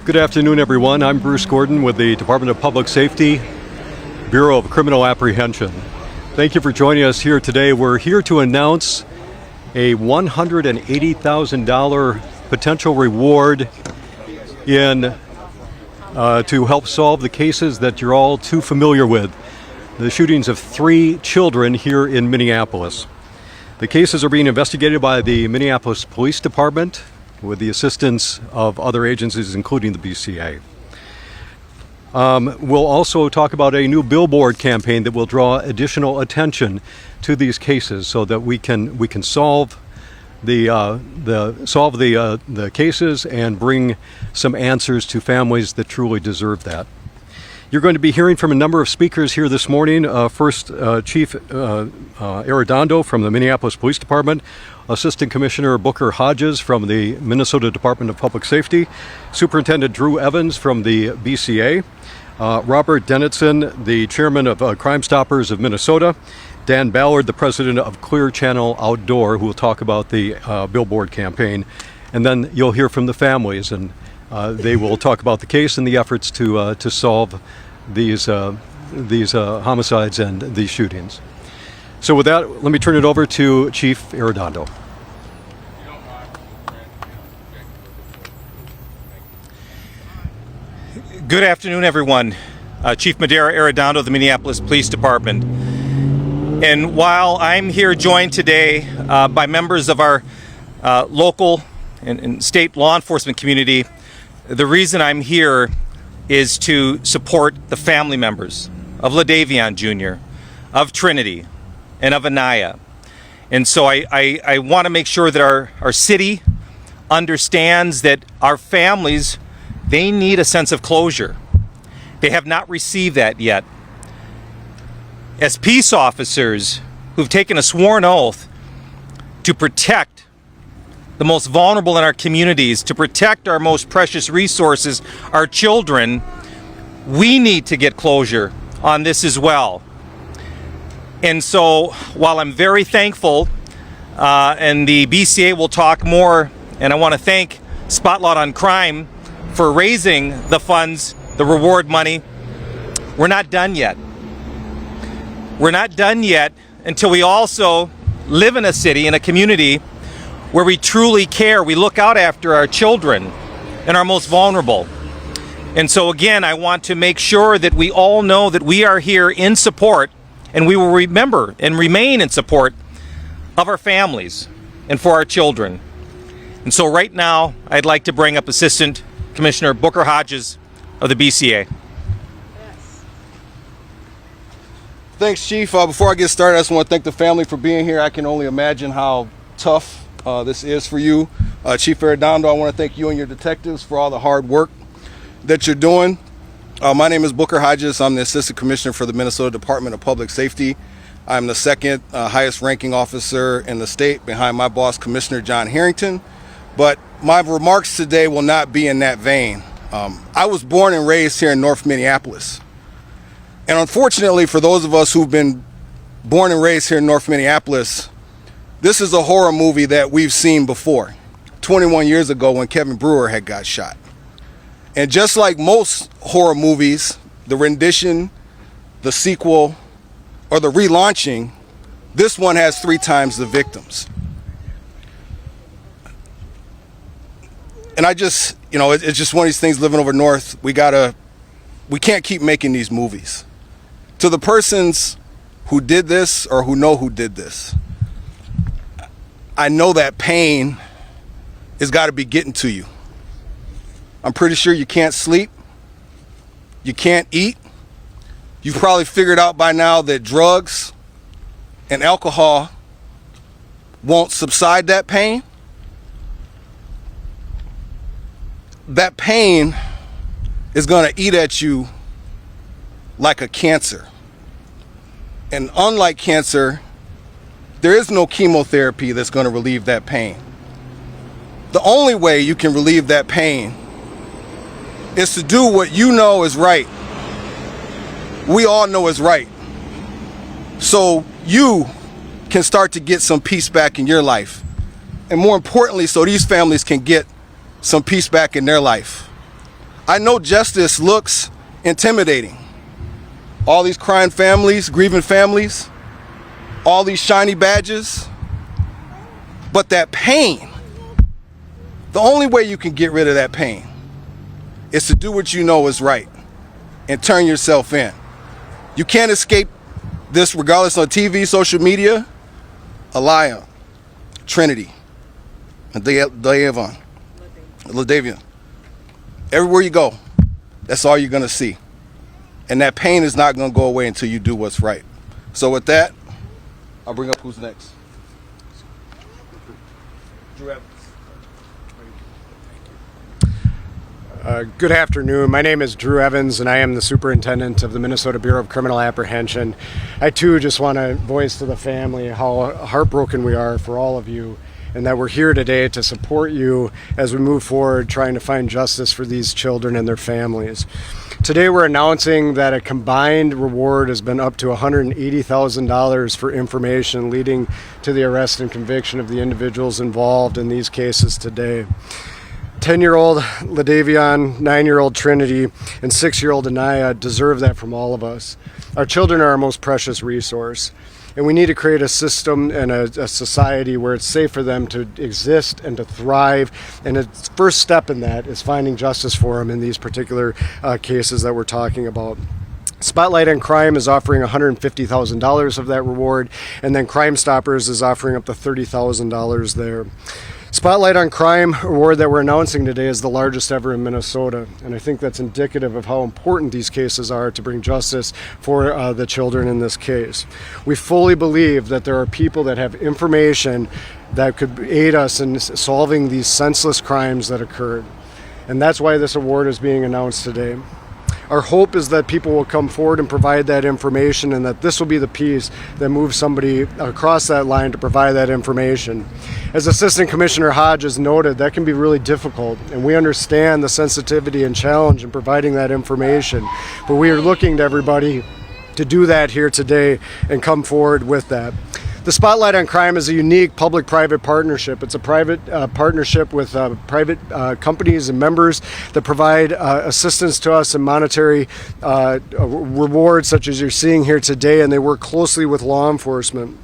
Good afternoon, everyone. I'm Bruce Gordon with the Department of Public Safety, Bureau of Criminal Apprehension. Thank you for joining us here today. We're here to announce a $180,000 potential reward to help solve the cases that you're all too familiar with, the shootings of 3 children here in Minneapolis. The cases are being investigated by the Minneapolis Police Department with the assistance of other agencies, including the BCA. We'll also talk about a new billboard campaign that will draw additional attention to these cases so that we can solve the cases and bring some answers to families that truly deserve that. You're going to be hearing from a number of speakers here this morning. First, Chief Arredondo from the Minneapolis Police Department, Assistant Commissioner Booker Hodges from the Minnesota Department of Public Safety, Superintendent Drew Evans from the BCA, Robert Dennison, the Chairman of Crime Stoppers of Minnesota, Dan Ballard, the President of Clear Channel Outdoor, who will talk about the billboard campaign. And then you'll hear from the families, and they will talk about the case and the efforts to solve these homicides and these shootings. So with that, let me turn it over to Chief Arredondo. Good afternoon, everyone. Chief Madera Arredondo of the Minneapolis Police Department. And while I'm here joined today by members of our local and state law enforcement community, the reason I'm here is to support the family members of LaDavion Jr., of Trinity, and of Anaya. And so I want to make sure that our city understands that our families, they need a sense of closure. They have not received that yet. As peace officers who've taken a sworn oath to protect the most vulnerable in our communities, to protect our most precious resources, our children, we need to get closure on this as well. And so while I'm very thankful, and the BCA will talk more, and I want to thank Spotlight on Crime for raising the funds, the reward money, we're not done yet. We're not done yet until we also live in a city, in a community, where we truly care, we look out after our children and our most vulnerable. And so again, I want to make sure that we all know that we are here in support, and we will remember and remain in support of our families and for our children. And so right now, I'd like to bring up Assistant Commissioner Booker Hodges of the BCA. Thanks, Chief. Before I get started, I just want to thank the family for being here. I can only imagine how tough this is for you. Chief Arredondo, I want to thank you and your detectives for all the hard work that you're doing. My name is Booker Hodges. I'm the Assistant Commissioner for the Minnesota Department of Public Safety. I'm the second highest ranking officer in the state behind my boss, Commissioner John Harrington. But my remarks today will not be in that vein. I was born and raised here in North Minneapolis. And unfortunately, for those of us who've been born and raised here in North Minneapolis, this is a horror movie that we've seen before, 21 years ago when Kevin Brewer had got shot. And just like most horror movies, the rendition, the sequel, or the relaunching, this one has 3 times the victims. And I just, it's just one of these things living over north. We can't keep making these movies. To the persons who did this or who know who did this, I know that pain has got to be getting to you. I'm pretty sure you can't sleep. You can't eat. You've probably figured out by now that drugs and alcohol won't subside that pain. That pain is going to eat at you like a cancer. And unlike cancer, there is no chemotherapy that's going to relieve that pain. The only way you can relieve that pain is to do what you know is right. We all know is right. So you can start to get some peace back in your life. And more importantly, so these families can get some peace back in their life. I know justice looks intimidating. All these crying families, grieving families, all these shiny badges. But that pain, the only way you can get rid of that pain is to do what you know is right and turn yourself in. You can't escape this regardless on TV, social media. Aliyah, Trinity, and LaDavian. Everywhere you go, that's all you're gonna see. And that pain is not gonna go away until you do what's right. So with that, I'll bring up who's next. Drew Evans. Good afternoon. My name is Drew Evans, and I am the superintendent of the Minnesota Bureau of Criminal Apprehension. I, too, just want to voice to the family how heartbroken we are for all of you, and that we're here today to support you as we move forward trying to find justice for these children and their families. Today we're announcing that a combined reward has been up to $180,000 for information leading to the arrest and conviction of the individuals involved in these cases today. 10-year-old LaDavian, 9-year-old Trinity, and 6-year-old Anaya deserve that from all of us. Our children are our most precious resource, and we need to create a system and a society where it's safe for them to exist and to thrive, and the first step in that is finding justice for them in these particular cases that we're talking about. Spotlight on Crime is offering $150,000 of that reward, and then Crime Stoppers is offering up to $30,000 there. Spotlight on Crime award that we're announcing today is the largest ever in Minnesota, and I think that's indicative of how important these cases are to bring justice for the children in this case. We fully believe that there are people that have information that could aid us in solving these senseless crimes that occurred, and that's why this award is being announced today. Our hope is that people will come forward and provide that information, and that this will be the piece that moves somebody across that line to provide that information. As Assistant Commissioner Hodges noted, that can be really difficult, and we understand the sensitivity and challenge in providing that information, but we are looking to everybody to do that here today and come forward with that. The Spotlight on Crime is a unique public-private partnership. It's a private partnership with private companies and members that provide assistance to us in monetary rewards such as you're seeing here today, and they work closely with law enforcement.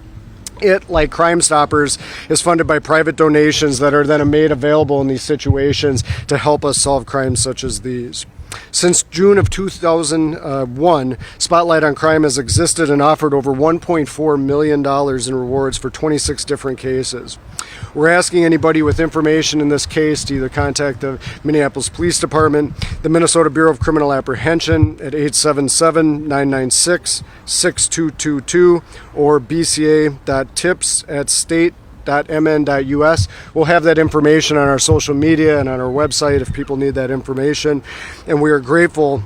It, like Crime Stoppers, is funded by private donations that are then made available in these situations to help us solve crimes such as these. Since June of 2001, Spotlight on Crime has existed and offered over $1.4 million in rewards for 26 different cases. We're asking anybody with information in this case to either contact the Minneapolis Police Department, the Minnesota Bureau of Criminal Apprehension at 877-996-6222, or bca.tips@state.mn.us. We'll have that information on our social media and on our website if people need that information. And we are grateful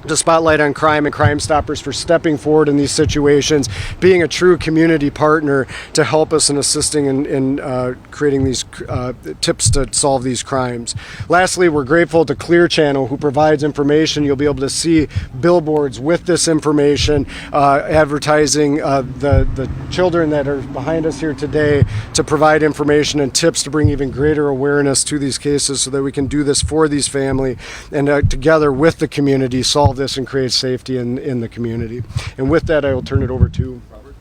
to Spotlight on Crime and Crime Stoppers for stepping forward in these situations, being a true community partner to help us in assisting in creating these tips to solve these crimes. Lastly, we're grateful to Clear Channel, who provides information. You'll be able to see billboards with this information, advertising the children that are behind us here today to provide information and tips to bring even greater awareness to these cases so that we can do this for these families and together with the community solve this and create safety in the community. And with that, I will turn it over to Robert.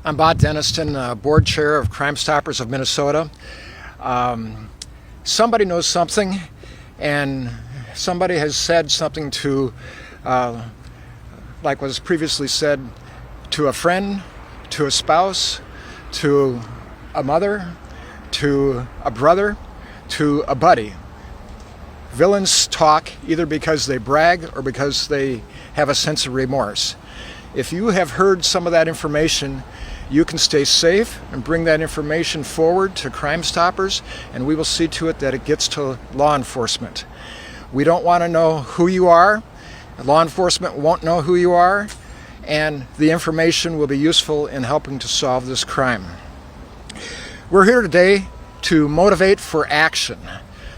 I'm Bob Denniston, board chair of Crime Stoppers of Minnesota. Somebody knows something, and somebody has said something to, like was previously said, to a friend, to a spouse, to a mother, to a brother, to a buddy. Villains talk either because they brag or because they have a sense of remorse. If you have heard some of that information, you can stay safe and bring that information forward to Crime Stoppers, and we will see to it that it gets to law enforcement. We don't want to know who you are. Law enforcement won't know who you are, and the information will be useful in helping to solve this crime. We're here today to motivate for action.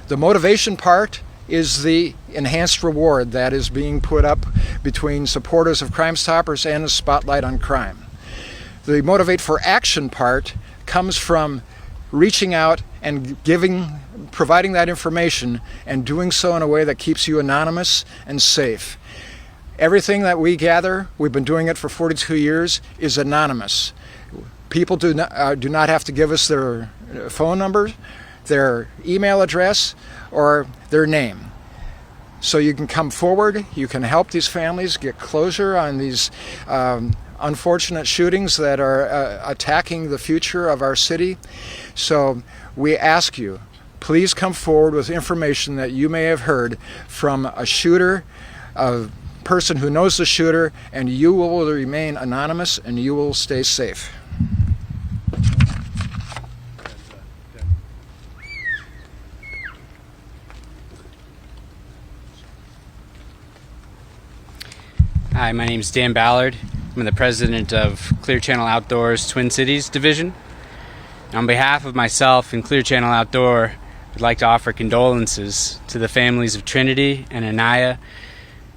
The motivation part is the enhanced reward that is being put up between supporters of Crime Stoppers and the Spotlight on Crime. The motivate for action part comes from reaching out and providing that information and doing so in a way that keeps you anonymous and safe. Everything that we gather, we've been doing it for 42 years, is anonymous. People do not have to give us their phone number, their email address, or their name. So you can come forward, you can help these families get closure on these unfortunate shootings that are attacking the future of our city. So we ask you, please come forward with information that you may have heard from a shooter, a person who knows the shooter, and you will remain anonymous and you will stay safe. Hi, my name is Dan Ballard. I'm the president of Clear Channel Outdoors Twin Cities Division. On behalf of myself and Clear Channel Outdoor, I'd like to offer condolences to the families of Trinity and Anaya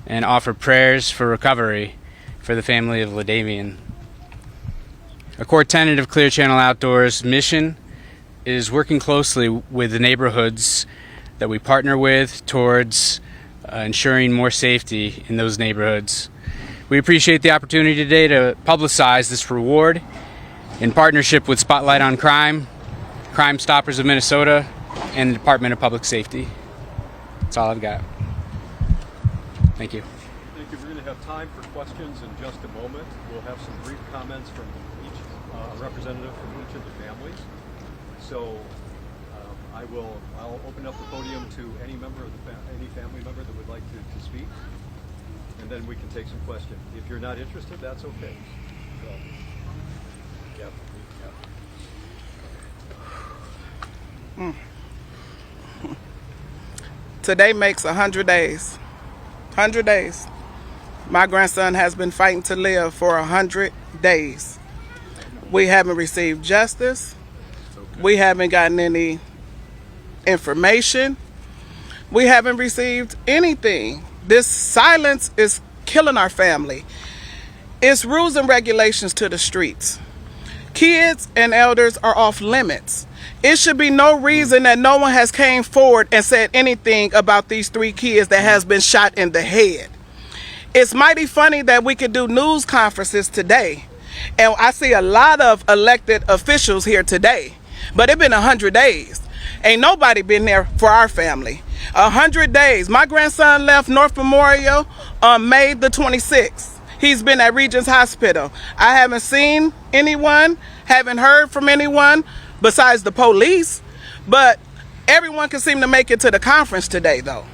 and offer prayers for recovery for the family of Ladavian. A core tenet of Clear Channel Outdoors' mission is working closely with the neighborhoods that we partner with towards ensuring more safety in those neighborhoods. We appreciate the opportunity today to publicize this reward in partnership with Spotlight on Crime, Crime Stoppers of Minnesota, and the Department of Public Safety. That's all I've got. Thank you. Thank you. We're going to have time for questions in just a moment. We'll have some brief comments from each representative from each of the families. So I'll open up the podium to any member of any family member that would like to speak, and then we can take some questions. If you're not interested, that's okay. So, Today makes 100 days. 100 days. My grandson has been fighting to live for 100 days. We haven't received justice. We haven't gotten any information. We haven't received anything. This silence is killing our family. It's rules and regulations to the streets. Kids and elders are off limits. It should be no reason that no one has came forward and said anything about these 3 kids that has been shot in the head. It's mighty funny that we could do news conferences today, and I see a lot of elected officials here today, but it's been 100 days. Ain't nobody been there for our family. 100 days. My grandson left North Memorial on May the 26th. He's been at Regents Hospital. I haven't seen anyone, haven't heard from anyone besides the police, but everyone can seem to make it to the conference today though.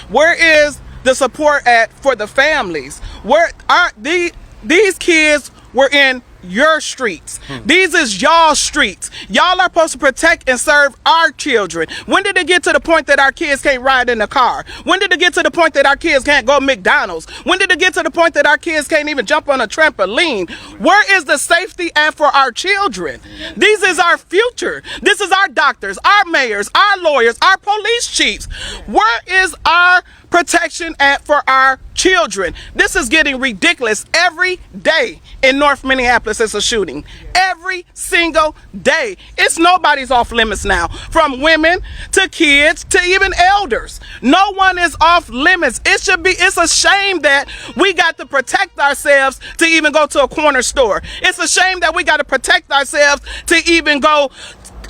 Where is the support at for the families? Where are these kids were in your streets. These is y'all streets. Y'all are supposed to protect and serve our children. When did it get to the point that our kids can't ride in the car? When did it get to the point that our kids can't go to McDonald's? When did it get to the point that our kids can't even jump on a trampoline? Where is the safety at for our children? These is our future. This is our doctors, our mayors, our lawyers, our police chiefs. Where is our protection at for our children? This is getting ridiculous. Every day in North Minneapolis it's a shooting. Every single day. It's nobody's off limits now, from women to kids to even elders. No one is off limits. It's a shame that we got to protect ourselves to even go to a corner store. It's a shame that we got to protect ourselves to even go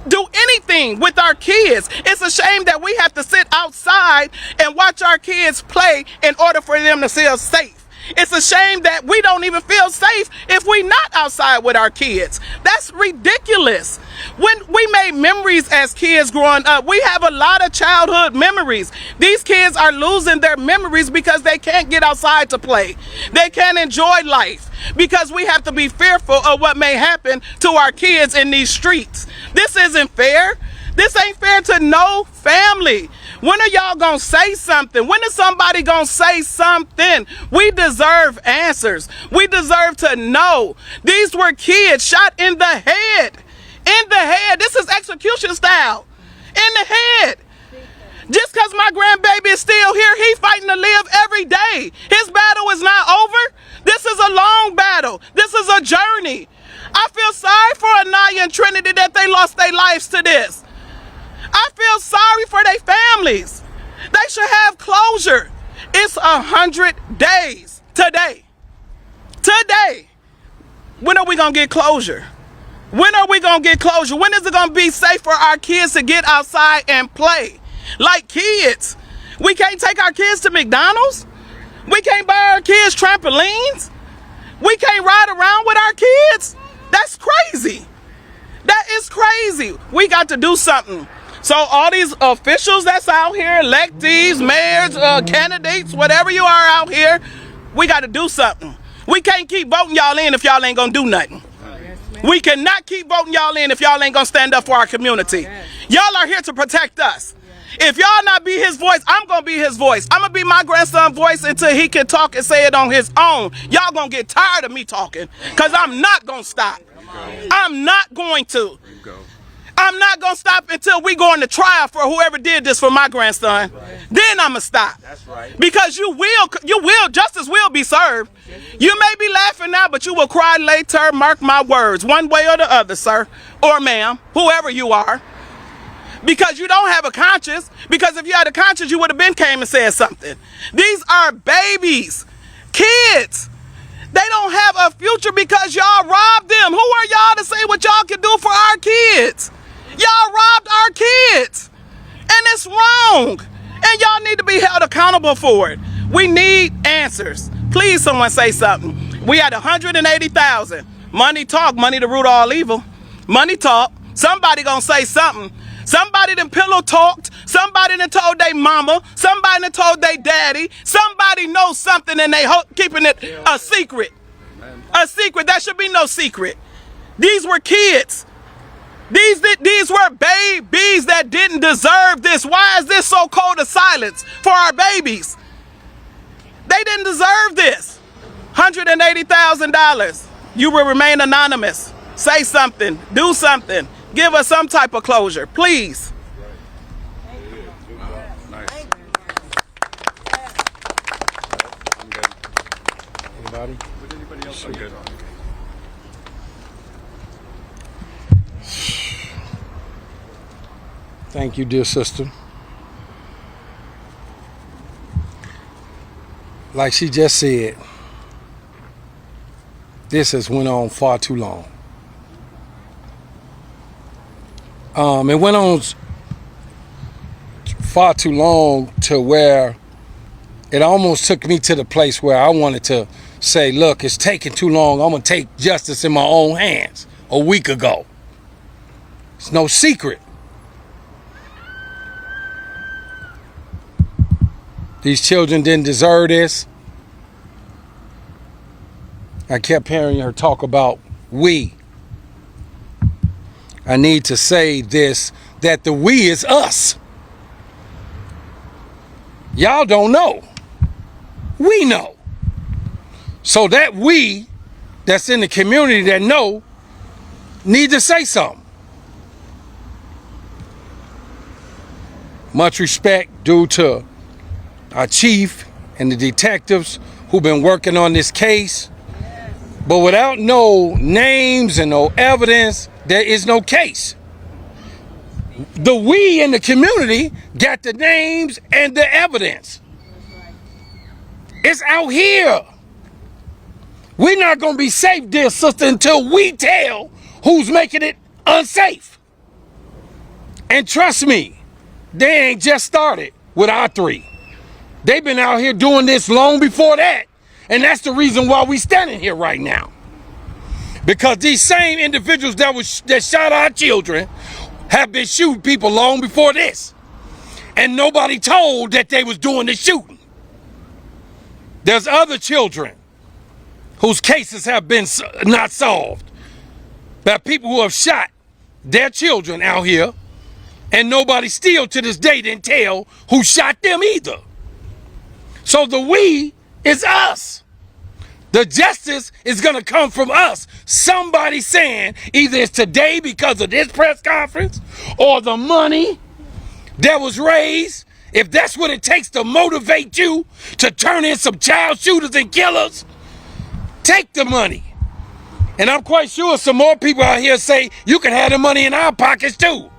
do anything with our kids. It's a shame that we have to sit outside and watch our kids play in order for them to feel safe. It's a shame that we don't even feel safe if we're not outside with our kids. That's ridiculous. When we made memories as kids growing up, we have a lot of childhood memories. These kids are losing their memories because they can't get outside to play. They can't enjoy life because we have to be fearful of what may happen to our kids in these streets. This isn't fair. This ain't fair to no family. When are y'all gonna say something? When is somebody gonna say something? We deserve answers. We deserve to know. These were kids shot in the head. In the head. This is execution style. In the head. Just because my grandbaby is still here, he's fighting to live every day. His battle is not over. This is a long battle. This is a journey. I feel sorry for Anaya and Trinity that they lost their lives to this. I feel sorry for their families. They should have closure. It's 100 days today. Today. When are we going to get closure? When are we going to get closure? When is it going to be safe for our kids to get outside and play? Like kids. We can't take our kids to McDonald's. We can't buy our kids trampolines. We can't ride around with our kids. That's crazy. That is crazy. We got to do something. So all these officials that's out here, electees, mayors, candidates, whatever you are out here, we got to do something. We can't keep voting y'all in if y'all ain't gonna do nothing. We cannot keep voting y'all in if y'all ain't gonna stand up for our community. Y'all are here to protect us. If y'all not be his voice, I'm gonna be his voice. I'm gonna be my grandson's voice until he can talk and say it on his own. Y'all gonna get tired of me talking, because I'm not gonna stop. I'm not going to. I'm not gonna stop until we go into trial for whoever did this for my grandson. Then I'ma stop. That's right. Because you will, justice will be served. You may be laughing now, but you will cry later, mark my words, one way or the other, sir, or ma'am, whoever you are. Because you don't have a conscience. Because if you had a conscience, you would have been came and said something. These are babies, kids. They don't have a future because y'all robbed them. Who are y'all to say what y'all can do for our kids? Y'all robbed our kids, and it's wrong, and y'all need to be held accountable for it. We need answers. Please, someone say something. We had 180,000. Money talk, money the root of all evil. Money talk. Somebody gonna say something. Somebody done pillow talked. Somebody done told their mama. Somebody done told their daddy. Somebody knows something and they keeping it a secret. A secret. That should be no secret. These were kids. These were babies that didn't deserve this. Why is this so cold of silence for our babies? They didn't deserve this. $180,000. You will remain anonymous. Say something. Do something. Give us some type of closure, please. Anybody? Good. Thank you, dear sister. Like she just said, this has went on far too long. It went on far too long to where it almost took me to the place where I wanted to say, look, it's taking too long. I'm going to take justice in my own hands a week ago. It's no secret. These children didn't deserve this. I kept hearing her talk about we. I need to say this, that the we is us. Y'all don't know. We know. So that we that's in the community that know need to say something. Much respect due to our chief and the detectives who've been working on this case. But without no names and no evidence, there is no case. The we in the community got the names and the evidence. It's out here. We're not going to be safe, dear sister, until we tell who's making it unsafe. And trust me, they ain't just started with our three. They've been out here doing this long before that. And that's the reason why we standing here right now. Because these same individuals that shot our children have been shooting people long before this. And nobody told that they was doing the shooting. There's other children whose cases have been not solved by people who have shot their children out here, and nobody still to this day didn't tell who shot them either. So the we is us. The justice is going to come from us. Somebody saying either it's today because of this press conference or the money that was raised. If that's what it takes to motivate you to turn in some child shooters and killers, take the money And I'm quite sure some more people out here say you can have the money in our pockets too,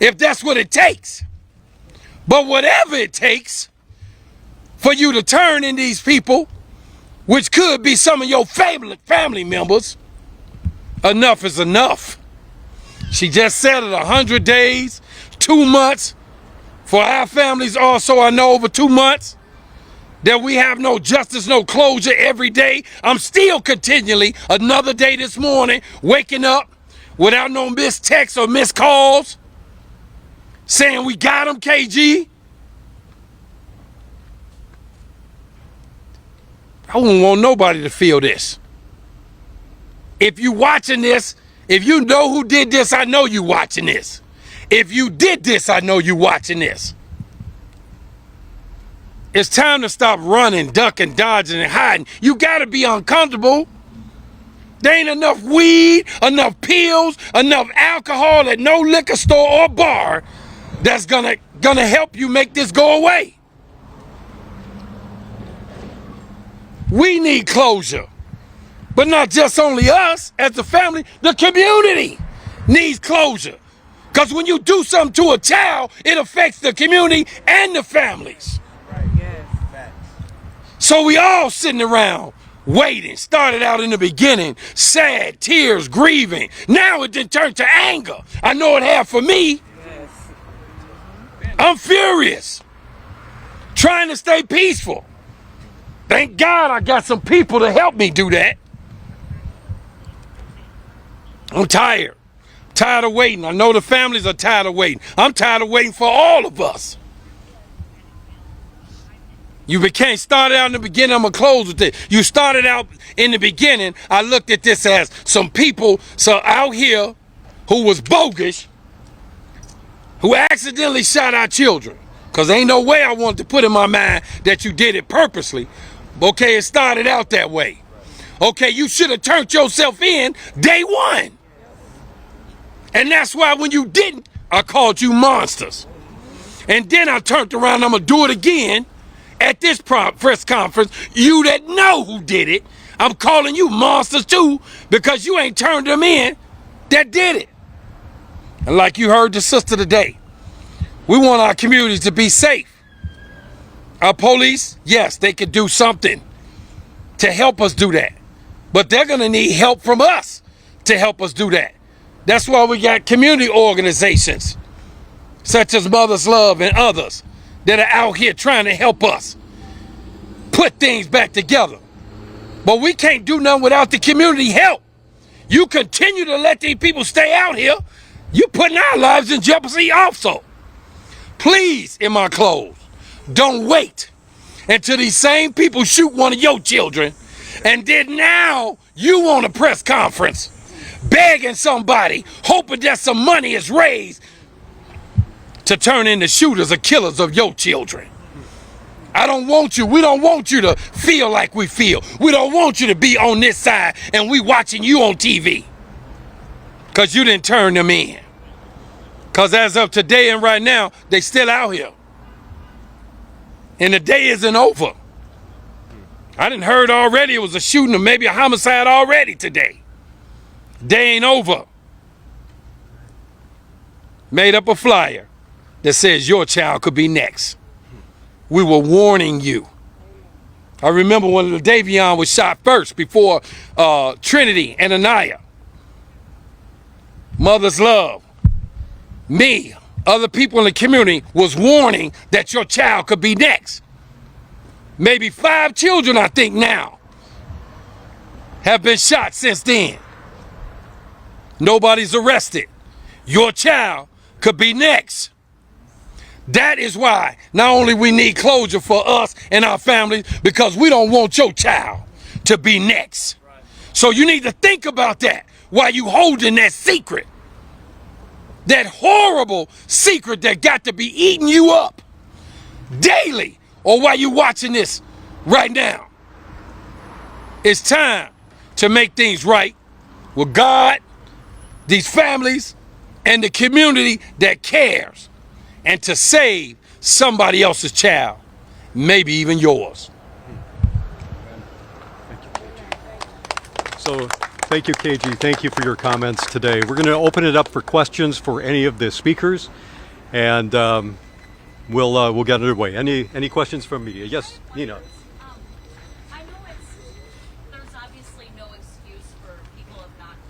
if that's what it takes. But whatever it takes for you to turn in these people, which could be some of your family members, enough is enough. She just said it, 100 days, 2 months. For our families also, I know over 2 months that we have no justice, no closure every day. I'm still continually, another day this morning, waking up without no missed texts or missed calls, saying we got him, KG. I wouldn't want nobody to feel this. If you watching this, if you know who did this, I know you watching this. If you did this, I know you watching this. It's time to stop running, ducking, dodging, and hiding. You gotta be uncomfortable. There ain't enough weed, enough pills, enough alcohol at no liquor store or bar that's gonna help you make this go away. We need closure. But not just only us as a family, the community needs closure. Because when you do something to a child, it affects the community and the families. So we all sitting around waiting. Started out in the beginning, sad, tears, grieving. Now it done turned to anger. I know it had for me. I'm furious. Trying to stay peaceful. Thank God I got some people to help me do that. I'm tired. Tired of waiting. I know the families are tired of waiting. I'm tired of waiting for all of us. You became started out in the beginning. I'm gonna close with this. You started out in the beginning. I looked at this as some people out here who was bogus, who accidentally shot our children. Cause ain't no way I wanted to put in my mind that you did it purposely. Okay, it started out that way. Okay, you should have turned yourself in day one. And that's why when you didn't, I called you monsters. And then I turned around, I'm gonna do it again at this press conference. You that know who did it, I'm calling you monsters too, because you ain't turned them in that did it. And like you heard the sister today, we want our communities to be safe. Our police, yes, they could do something to help us do that. But they're gonna need help from us to help us do that. That's why we got community organizations such as Mother's Love and others that are out here trying to help us put things back together. But we can't do nothing without the community help. You continue to let these people stay out here, you're putting our lives in jeopardy also. Please, in my close, don't wait until these same people shoot one of your children and then now you want a press conference begging somebody, hoping that some money is raised to turn into shooters or killers of your children. I don't want you, we don't want you to feel like we feel. We don't want you to be on this side and we watching you on TV. Because you didn't turn them in. Because as of today and right now, they still out here. And the day isn't over. I done heard already it was a shooting or maybe a homicide already today. Day ain't over. Made up a flyer that says your child could be next. We were warning you. I remember when Davion was shot first before Trinity and Anaya. Mother's Love, me, other people in the community was warning that your child could be next. Maybe 5 children, I think now, have been shot since then. Nobody's arrested. Your child could be next. That is why not only we need closure for us and our families, because we don't want your child to be next. So you need to think about that while you holding that secret. That horrible secret that got to be eating you up daily, or while you watching this right now. It's time to make things right with God, these families, and the community that cares, and to save somebody else's child, maybe even yours. So Thank you, KG. Thank you for your comments today. We're going to open it up for questions for any of the speakers, and we'll get underway. Any questions from media? Yes, Nina. I know there's obviously no excuse for people have not,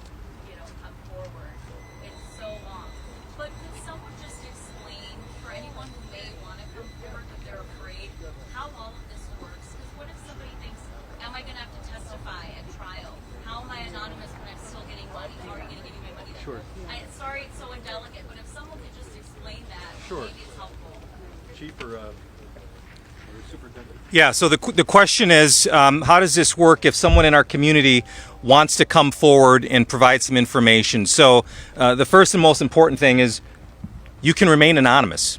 come forward. It's so long. But could someone just explain for anyone who may want to come forward but they're afraid how all of this works? Because what if somebody thinks, am I going to have to testify at trial? How am I anonymous when I'm still getting money? How are you going to give me my money? Sure. Sorry it's so indelicate, but if someone could just explain that, Sure. maybe it's helpful. Chief or Superintendent? Yeah, so the question is, how does this work if someone in our community wants to come forward and provide some information? So the first and most important thing is you can remain anonymous.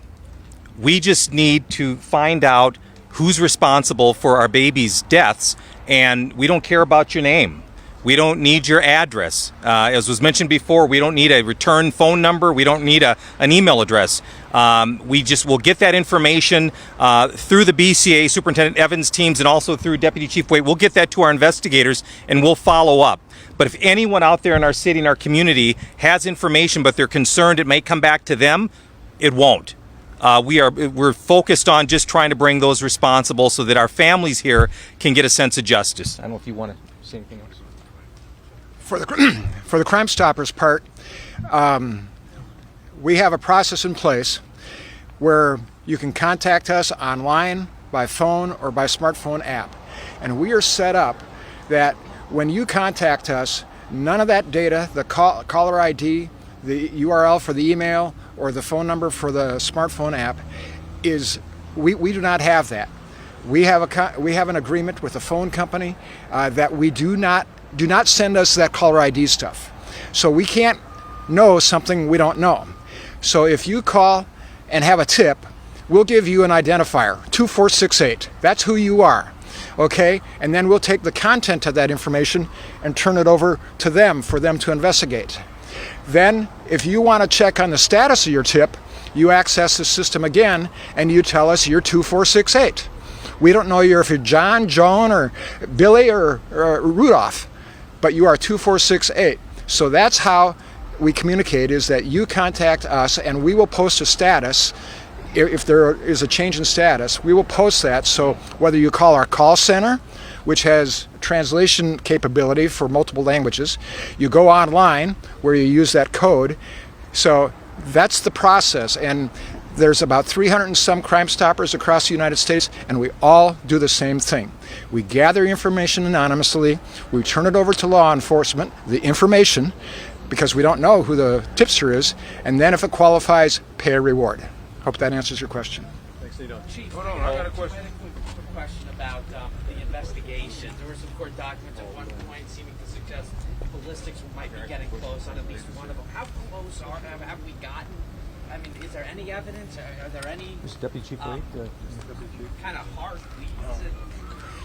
We just need to find out who's responsible for our baby's deaths, and we don't care about your name. We don't need your address. As was mentioned before, we don't need a return phone number. We don't need an email address. We'll get that information through the BCA, Superintendent Evans teams, and also through Deputy Chief Waite. We'll get that to our investigators, and we'll follow up. But if anyone out there in our city, in our community, has information, but they're concerned it may come back to them, it won't. We're focused on just trying to bring those responsible so that our families here can get a sense of justice. I don't know if you want to say anything else. For the Crime Stoppers part, we have a process in place where you can contact us online, by phone, or by smartphone app. And we are set up that when you contact us, none of that data, the caller ID, the URL for the email, or the phone number for the smartphone app, we do not have that. We have an agreement with the phone company that we do not send us that caller ID stuff. So we can't know something we don't know. So if you call and have a tip, we'll give you an identifier, 2468. That's who you are, okay? And then we'll take the content of that information and turn it over to them for them to investigate. Then, if you want to check on the status of your tip, you access the system again and you tell us you're 2468. We don't know if you're John, Joan, or Billy, or Rudolph, but you are 2468. So that's how we communicate, is that you contact us and we will post a status. If there is a change in status, we will post that. So whether you call our call center, which has translation capability for multiple languages, you go online where you use that code. So that's the process. And there's about 300 and some Crime Stoppers across the United States, and we all do the same thing. We gather information anonymously, we turn it over to law enforcement, the information, because we don't know who the tipster is, and then if it qualifies, pay a reward. Hope that answers your question. Thanks, Nina. Chief, hold on, I got a question. Quick question about the investigation. There were some court documents at one point seeming to suggest ballistics might be getting close on at least one of them. How close have we gotten? I mean, is there any evidence? Are there any Deputy Chief Waite, kind of hard leads that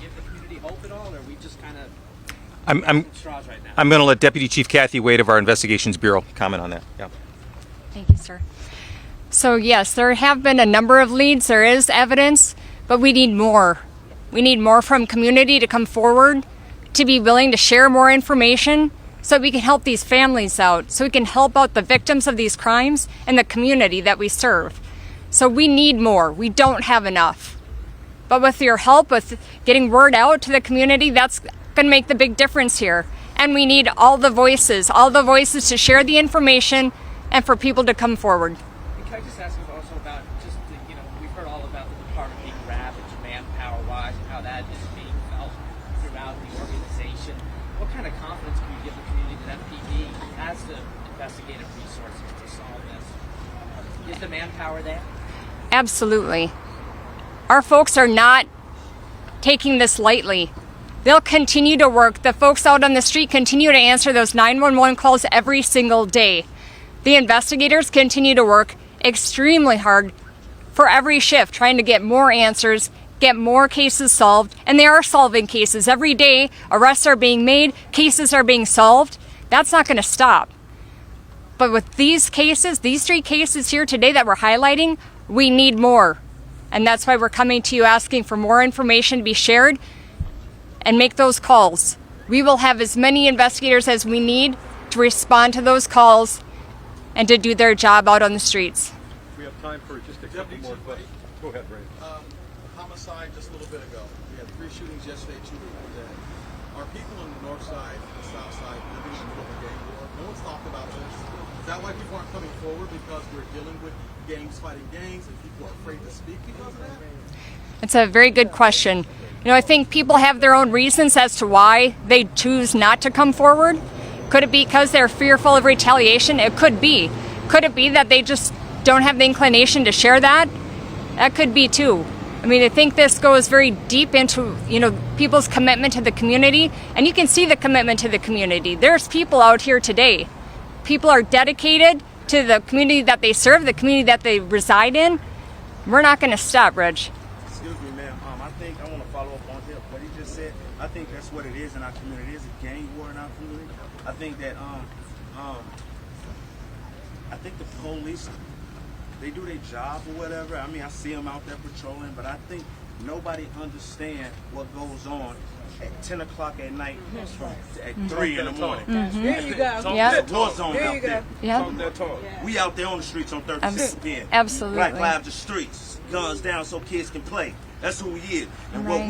give the community hope at all, or are we just kind of straws right now? I'm going to let Deputy Chief Kathy Waite of our Investigations Bureau comment on that. Yeah. Thank you, sir. So yes, there have been a number of leads. There is evidence, but we need more. We need more from community to come forward, to be willing to share more information so we can help these families out, so we can help out the victims of these crimes and the community that we serve. So we need more. We don't have enough. But with your help, with getting word out to the community, that's going to make the big difference here. And we need all the voices to share the information and for people to come forward. Can I just ask you also about just, we've heard all about the department being ravaged manpower-wise and how that is being felt throughout the organization. What kind of confidence can you give the community that MPD has the investigative resources to solve this? Is the manpower there? Absolutely. Our folks are not taking this lightly. They'll continue to work. The folks out on the street continue to answer those 911 calls every single day. The investigators continue to work extremely hard for every shift, trying to get more answers, get more cases solved, and they are solving cases. Every day, arrests are being made, cases are being solved. That's not going to stop. But with these cases, these 3 cases here today that we're highlighting, we need more. And that's why we're coming to you asking for more information to be shared and make those calls. We will have as many investigators as we need to respond to those calls and to do their job out on the streets. We have time for just a couple more questions. Go ahead, Ray. Homicide just a little bit ago. We had 3 shootings yesterday, 2 people dead. Are people on the north side and the south side living in the middle of a gang war? No one's talked about this. Is that why people aren't coming forward, because we're dealing with gangs fighting gangs and people are afraid to speak because of that? It's a very good question. You know, I think people have their own reasons as to why they choose not to come forward. Could it be because they're fearful of retaliation? It could be. Could it be that they just don't have the inclination to share that? That could be too. I mean, I think this goes very deep into, you know, people's commitment to the community, and you can see the commitment to the community. There's people out here today. People are dedicated to the community that they serve, the community that they reside in. We're not going to stop, Reg. Excuse me, ma'am. I want to follow up on what he just said. I think that's what it is in our community. It is a gang war in our community. I think that I think the police, they do their job or whatever. I mean, I see them out there patrolling, but I think nobody understands what goes on at 10 o'clock at night at 3 in the morning. There you go. Yeah. It's a war zone out there. Yeah. We out there on the streets on 36th again. Absolutely. Black Lives the streets, guns down so kids can play. That's who we is. And Right. what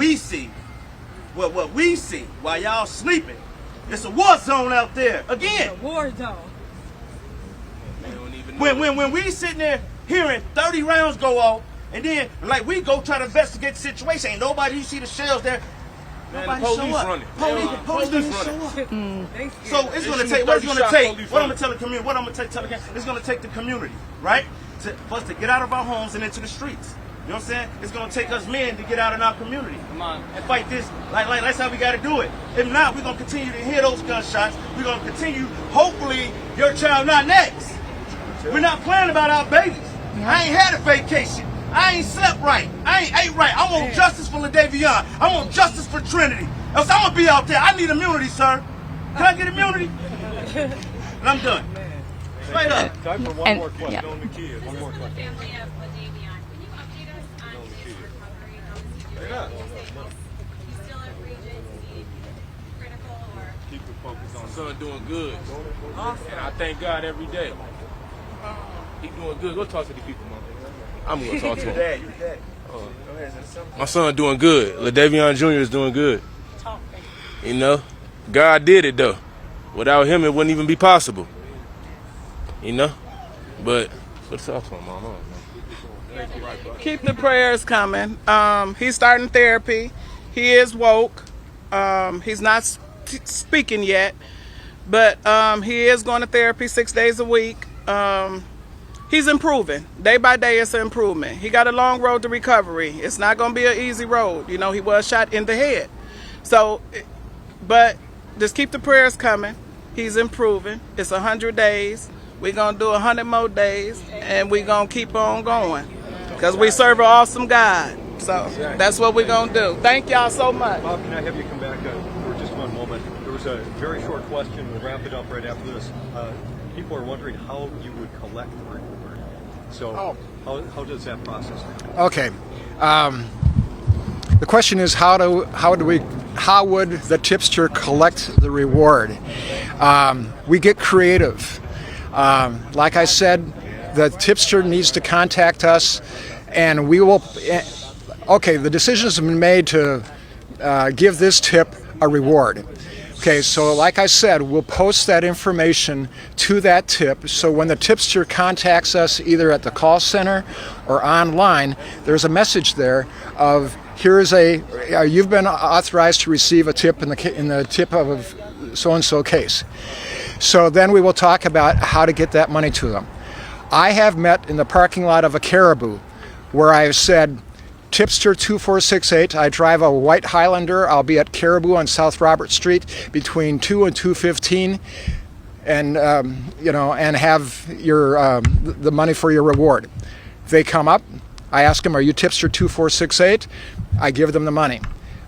we see while y'all sleeping, it's a war zone out there again. War zone. When we sitting there hearing 30 rounds go off, and then like we go try to investigate the situation, ain't nobody, you see the shells there. Nobody show up. Police didn't show up. So it's gonna take. What it's gonna take? What I'm gonna tell the community? What I'm gonna tell the it's gonna take the community, right? For us to get out of our homes and into the streets. You know what I'm saying? It's gonna take us men to get out in our community and fight this. Like that's how we gotta do it. If not, we're gonna continue to hear those gunshots. We're gonna continue. Hopefully, your child not next. We're not playing about our babies. I ain't had a vacation. I ain't slept right. I ain't ate right. I want justice for LaDavion. I want justice for Trinity. Else I'm gonna be out there. I need immunity, sir. Can I get immunity? And I'm done. Straight up. Time for one more question. Yeah. On the key. One more The question. family of LaDavion. Can you update us on his recovery? How is he doing? He's still at Regent. Is he critical or? Keep it focused on son doing good. And I thank God every day. He doing good. Go talk to the people, Mom. I'm going to talk to him. Your dad. My son doing good. LaDavion Jr. is doing good. You know, God did it though. Without him, it wouldn't even be possible. You know, but let's talk to him, Mama. Keep the prayers coming. He's starting therapy. He is woke. He's not speaking yet, but he is going to therapy 6 days a week. He's improving. Day by day, it's an improvement. He got a long road to recovery. It's not going to be an easy road. You know, he was shot in the head. So, but just keep the prayers coming. He's improving. It's 100 days. We're going to do 100 more days, and we're going to keep on going because we serve an awesome God. So that's what we're going to do. Thank y'all so much. Bob, can I have you come back for just one moment? There was a very short question. We'll wrap it up right after this. People are wondering how you would collect the reward. So how does that process go? Okay. The question is how would the tipster collect the reward? We get creative. Like I said, the tipster needs to contact us, and we will. Okay, the decision has been made to give this tip a reward. Okay, so like I said, we'll post that information to that tip, so when the tipster contacts us either at the call center or online, there's a message there of here's you've been authorized to receive a tip in the tip of so-and-so case. So then we will talk about how to get that money to them. I have met in the parking lot of a Caribou where I've said, Tipster 2468, I drive a white Highlander. I'll be at Caribou on South Robert Street between 2 and 2:15, and and have your the money for your reward. They come up. I ask them, "Are you Tipster 2468?" I give them the money.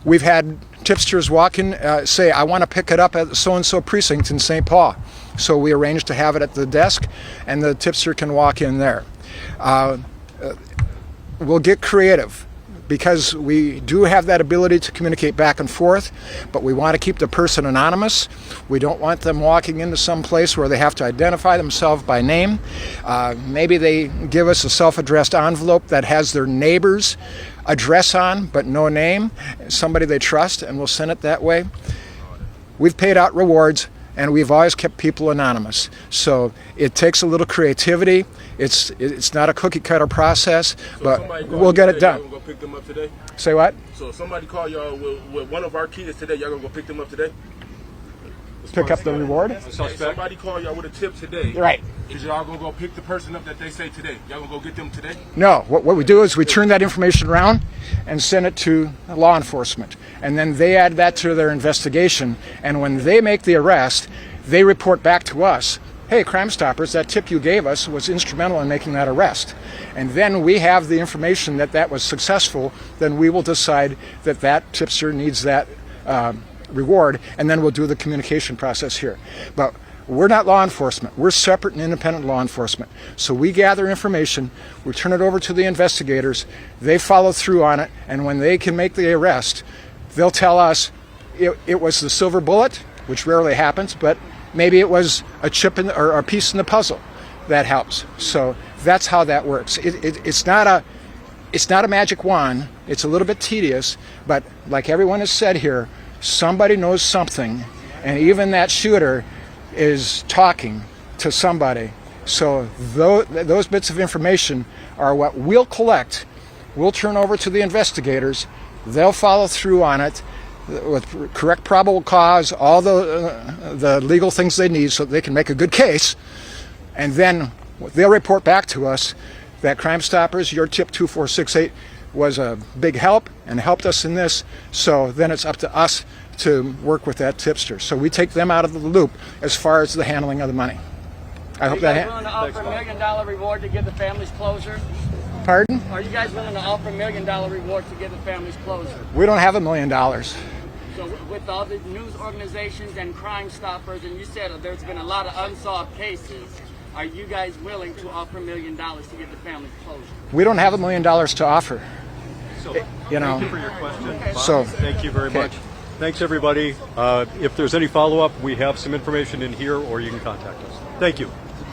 We've had tipsters walk in, say, "I want to pick it up at so-and-so precinct in St. Paul." So we arrange to have it at the desk, and the tipster can walk in there. We'll get creative. because we do have that ability to communicate back and forth, but we want to keep the person anonymous. We don't want them walking into some place where they have to identify themselves by name. Maybe they give us a self-addressed envelope that has their neighbor's address on, but no name, somebody they trust, and we'll send it that way. We've paid out rewards, and we've always kept people anonymous. So it takes a little creativity. It's not a cookie cutter process, but we'll get it done. Y'all gonna go pick them up today? Say what? So if somebody call y'all with one of our kids today, y'all gonna go pick them up today? Pick up the reward? If somebody call y'all with a tip today, right? Is y'all gonna go pick the person up that they say today? Y'all gonna go get them today? No. What we do is we turn that information around and send it to law enforcement, and then they add that to their investigation. And when they make the arrest, they report back to us, hey, Crime Stoppers, that tip you gave us was instrumental in making that arrest. And then we have the information that was successful. Then we will decide that tipster needs that reward, and then we'll do the communication process here. But we're not law enforcement. We're separate and independent law enforcement. So we gather information, we turn it over to the investigators, they follow through on it, and when they can make the arrest, they'll tell us it was the silver bullet, which rarely happens, but maybe it was a chip or a piece in the puzzle that helps. So that's how that works. It's not a magic wand. It's a little bit tedious, but like everyone has said here, somebody knows something, and even that shooter is talking to somebody. So those bits of information are what we'll collect, we'll turn over to the investigators, they'll follow through on it with correct probable cause, all the legal things they need so they can make a good case, and then they'll report back to us that Crime Stoppers, your tip 2468 was a big help and helped us in this, so then it's up to us to work with that tipster. So we take them out of the loop as far as the handling of the money. I hope that. Are you guys willing to offer $1 million reward to give the families closure? Pardon? Are you guys willing to offer $1 million reward to give the families closure? We don't have $1 million. So with all the news organizations and Crime Stoppers, and you said there's been a lot of unsolved cases, are you guys willing to offer $1 million to give the families closure? We don't have $1 million to offer. So, thank you for your question. Okay. So thank you very much. Thanks, everybody. If there's any follow-up, we have some information in here, or you can contact us. Thank you.